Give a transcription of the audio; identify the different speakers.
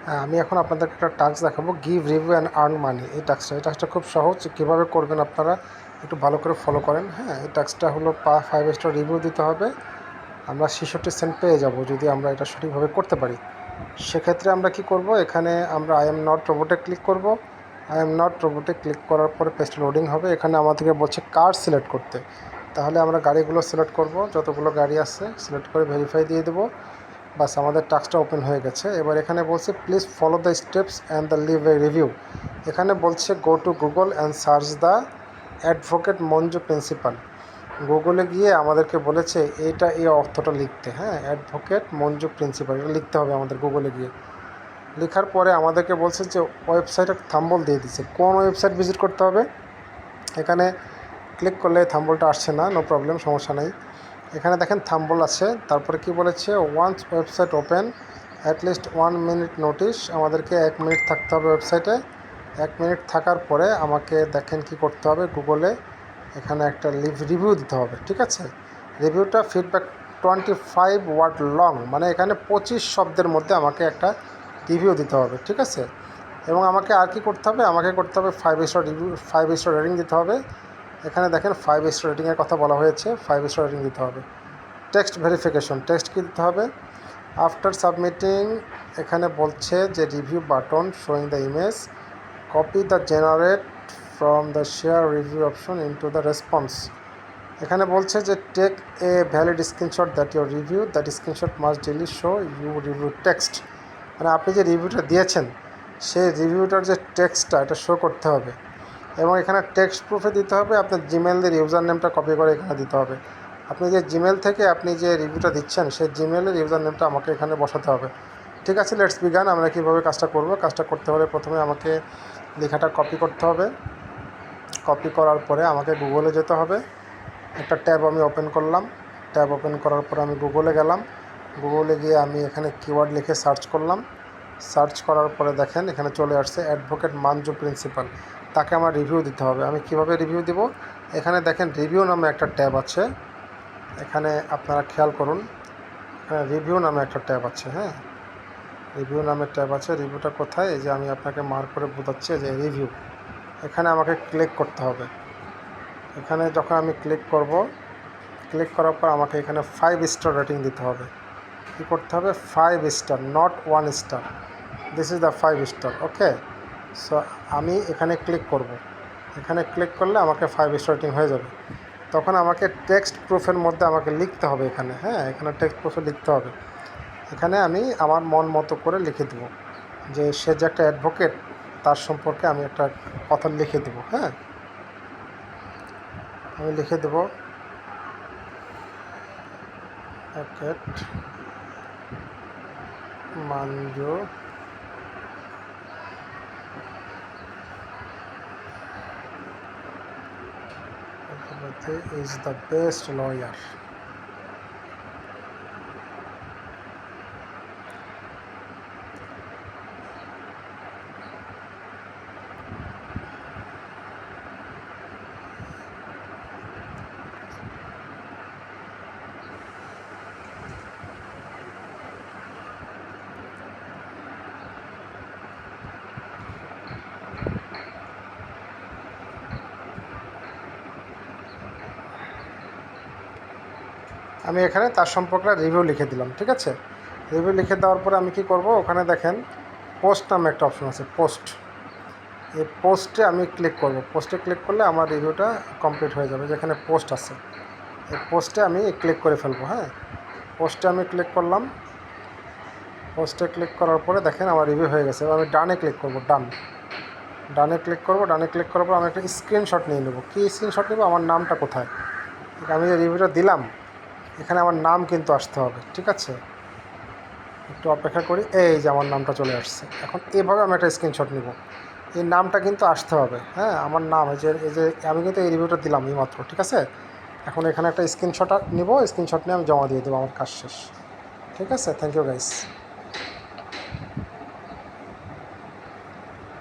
Speaker 1: হ্যাঁ, আমি এখন আপনাদেরকে একটা টাস্ক দেখাবো, give review and earn money. এই টাস্কটা খুব সহজ, কীভাবে করবেন আপনারা একটু ভালো করে ফলো করেন। হ্যাঁ, এই টাস্কটা হলো 5 স্টার রিভিউ দিতে হবে। আমরা 66 সেন্ট পেয়ে যাব যদি আমরা এটা সঠিকভাবে করতে পারি। সেক্ষেত্রে আমরা কি করব, এখানে আমরা আই এম নট রোবটে ক্লিক করব। আই এম নট রোবটে ক্লিক করার পরে পেজটা লোডিং হবে। এখানে আমাদেরকে বলছে কার সিলেক্ট করতে, তাহলে আমরা গাড়িগুলো সিলেক্ট করব, যতগুলো গাড়ি আছে সিলেক্ট করে ভেরিফাই দিয়ে দেবো। বাস, আমাদের টাস্কটা ওপেন হয়ে গেছে। এবার এখানে বলছে please follow the steps and the leave a review. এখানে বলছে go to Google and search the advocate Manju principal. গুগলে গিয়ে আমাদেরকে বলেছে এই অর্থটা লিখতে। হ্যাঁ, অ্যাডভোকেট মঞ্জু প্রিন্সিপাল এটা লিখতে হবে আমাদের গুগলে গিয়ে। লেখার পরে আমাদেরকে বলছে যে ওয়েবসাইটের থাম্বল দিয়ে দিচ্ছে, কোন ওয়েবসাইট ভিজিট করতে হবে। এখানে ক্লিক করলে থাম্বলটা আসছে না, নো প্রবলেম, সমস্যা নেই। এখানে দেখেন থাম্বল আছে, তারপরে কি বলেছে, once website open at least 1 minute notice. আমাদেরকে 1 মিনিট থাকতে হবে ওয়েবসাইটে। 1 মিনিট থাকার পরে আমাকে দেখেন কি করতে হবে, গুগলে এখানে একটা রিভিউ দিতে হবে। ঠিক আছে, রিভিউটা ফিডব্যাক 25 ওয়ার্ড লং, মানে এখানে 25 শব্দের মধ্যে আমাকে একটা রিভিউ দিতে হবে। ঠিক আছে, এবং আমাকে আর কি করতে হবে, আমাকে করতে হবে 5 স্টার রিভিউ, 5 স্টার রেটিং দিতে হবে। এখানে দেখেন 5 স্টার রেটিংয়ের কথা বলা হয়েছে, 5 স্টার রেটিং দিতে হবে। টেক্সট ভেরিফিকেশন, টেক্সট কী দিতে হবে, আফটার সাবমিটিং। এখানে বলছে যে review button showing the image, copy the generate from the share review option into the response. এখানে বলছে যে take a valid screenshot that your review, that screenshot must daily show you review text. মানে আপনি যে রিভিউটা দিয়েছেন সেই রিভিউটার যে টেক্সটটা এটা শো করতে হবে। এবং এখানে টেক্সট প্রুফে দিতে হবে, আপনার জিমেলের ইউজার নেমটা কপি করে এখানে দিতে হবে। আপনি যে জিমেল থেকে আপনি যে রিভিউটা দিচ্ছেন সেই জিমেলের ইউজার নেমটা আমাকে এখানে বসাতে হবে। ঠিক আছে, লেটস বিগান। আমরা কীভাবে কাজটা করব, কাজটা করতে হলে প্রথমে আমাকে লেখাটা কপি করতে হবে। কপি করার পরে আমাকে গুগলে যেতে হবে। একটা ট্যাব আমি ওপেন করলাম, ট্যাব ওপেন করার পরে আমি গুগলে গেলাম। গুগলে গিয়ে আমি এখানে কিওয়ার্ড লিখে সার্চ করলাম। সার্চ করার পরে দেখেন এখানে চলে আসছে অ্যাডভোকেট মঞ্জু প্রিন্সিপাল, তাকে আমার রিভিউ দিতে হবে। আমি কিভাবে রিভিউ দিব, এখানে দেখেন রিভিউ নামে একটা ট্যাব আছে, এখানে আপনারা খেয়াল করুন, এখানে রিভিউ নামে একটা ট্যাব আছে। হ্যাঁ, রিভিউ নামে ট্যাব আছে। রিভিউটা কোথায়, এই যে আমি আপনাকে মার্ক করে বোঝাচ্ছি যে রিভিউ, এখানে আমাকে ক্লিক করতে হবে। এখানে যখন আমি ক্লিক করব, ক্লিক করার পর আমাকে এখানে 5 স্টার রেটিং দিতে হবে। কী করতে হবে, 5 star, not 1 star, this is the 5 star. Okay, so আমি এখানে ক্লিক করব। এখানে ক্লিক করলে আমাকে 5 স্টার রেটিং হয়ে যাবে। তখন আমাকে টেক্সট প্রুফের মধ্যে আমাকে লিখতে হবে এখানে। হ্যাঁ, এখানে টেক্সট প্রুফে লিখতে হবে। এখানে আমি আমার মন মতো করে লিখে দেব যে সে যে একটা অ্যাডভোকেট তার সম্পর্কে আমি একটা কথা লিখে দেব। হ্যাঁ, আমি লিখে দেব advocate Manju is the best lawyer. আমি এখানে তার সম্পর্কে রিভিউ লিখে দিলাম। ঠিক আছে, রিভিউ লিখে দেওয়ার পরে আমি কি করব, ওখানে দেখেন পোস্ট নামে একটা অপশন আছে, পোস্ট। এই পোস্টে আমি ক্লিক করব। পোস্টে ক্লিক করলে আমার রিভিউটা কমপ্লিট হয়ে যাবে। যেখানে পোস্ট আছে এই পোস্টে আমি ক্লিক করে ফেলবো। হ্যাঁ, পোস্টে আমি ক্লিক করলাম। পোস্টে ক্লিক করার পরে দেখেন আমার রিভিউ হয়ে গেছে। এবার আমি ডানে ক্লিক করব, ডানে ক্লিক করব। ডানে ক্লিক করার পর আমি একটা স্ক্রিনশট নিয়ে নেব। কী স্ক্রিনশট নেব, আমার নামটা কোথায়, আমি যে রিভিউটা দিলাম এখানে আমার নাম কিন্তু আসতে হবে। ঠিক আছে, একটু অপেক্ষা করি, এই যে আমার নামটা চলে আসছে। এখন এভাবে আমি একটা স্ক্রিনশট নিব, এই নামটা কিন্তু আসতে হবে। হ্যাঁ, আমার নাম এই যে আমি কিন্তু এই রিভিউটা দিলাম এই মাত্র। ঠিক আছে, এখন এখানে একটা স্ক্রিনশট নিব, স্ক্রিনশট নিয়ে আমি জমা দিয়ে দেবো, আমার কাজ শেষ। ঠিক আছে, থ্যাংক ইউ গাইস।